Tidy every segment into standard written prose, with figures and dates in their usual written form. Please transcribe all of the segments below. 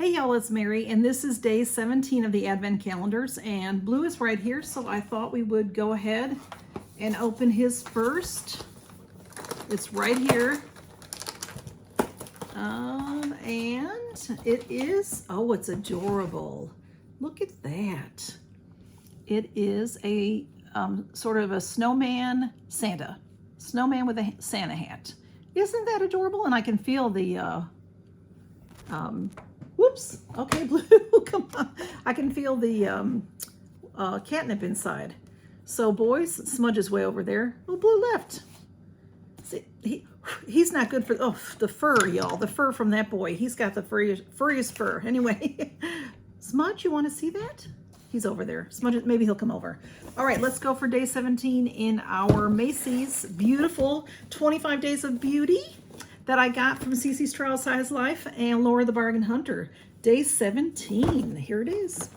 Hey y'all, it's Mary, and this is day 17 of the Advent calendars, and Blue is right here, so I thought we would go ahead and open his first. It's right here. And it is, oh, it's adorable. Look at that. It is a sort of a snowman Santa. Snowman with a Santa hat. Isn't that adorable? And I can feel the, whoops, okay, Blue, come on. I can feel the catnip inside. So boys, Smudge is way over there. Oh, Blue left. See, he's not good for, oh, the fur, y'all. The fur from that boy. He's got the furriest fur. Anyway, Smudge, you want to see that? He's over there. Smudge, maybe he'll come over. All right, let's go for day 17 in our Macy's beautiful 25 Days of Beauty that I got from Cece's Trial Size Life and Laura the Bargain Hunter. Day 17. Here it is.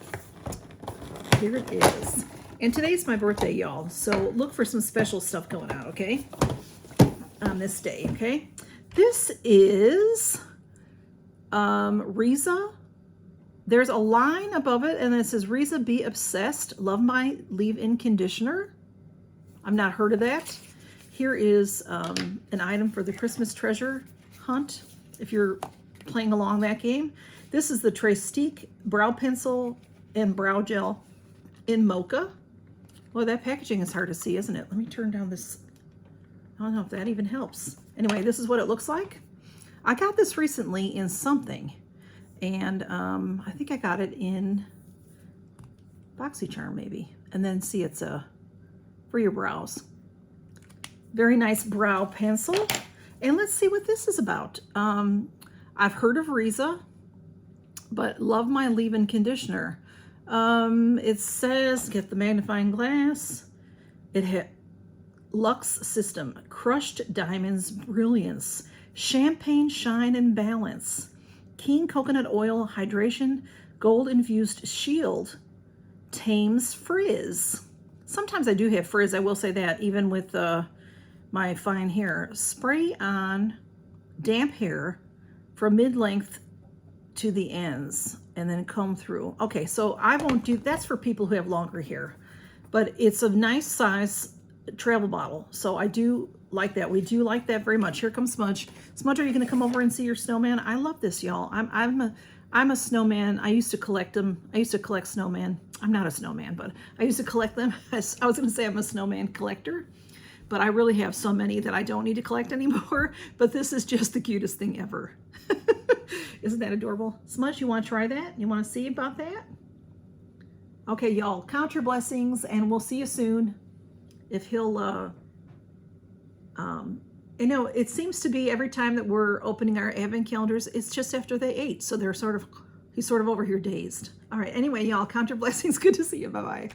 Here it is. And today's my birthday, y'all. So look for some special stuff going out, okay? On this day, okay? This is Riza. There's a line above it, and it says, Riza Be Obsessed. Love my leave-in conditioner. I've not heard of that. Here is an item for the Christmas treasure hunt, if you're playing along that game. This is the Trestique brow pencil and brow gel in mocha. Well, that packaging is hard to see, isn't it? Let me turn down this. I don't know if that even helps. Anyway, this is what it looks like. I got this recently in something, and I think I got it in Boxycharm maybe. And then see, it's for your brows. Very nice brow pencil. And let's see what this is about. I've heard of Riza, but love my leave-in conditioner. It says, get the magnifying glass. It had Luxe System, Crushed Diamonds Brilliance, Champagne Shine and Balance, Keen Coconut Oil Hydration, Gold Infused Shield, Tames Frizz. Sometimes I do have frizz, I will say that, even with my fine hair. Spray on damp hair from mid-length to the ends and then comb through. Okay, so I won't do, that's for people who have longer hair, but it's a nice size travel bottle. So I do like that. We do like that very much. Here comes Smudge. Smudge, are you gonna come over and see your snowman? I love this, y'all. I'm a snowman. I used to collect them. I used to collect snowman. I'm not a snowman, but I used to collect them. I was gonna say I'm a snowman collector, but I really have so many that I don't need to collect anymore. But this is just the cutest thing ever. Isn't that adorable? Smudge, you want to try that? You want to see about that? Okay, y'all, count your blessings, and we'll see you soon. If he'll, you know, it seems to be every time that we're opening our advent calendars, it's just after they ate. So they're he's sort of over here dazed. All right, anyway, y'all, count your blessings. Good to see you. Bye-bye.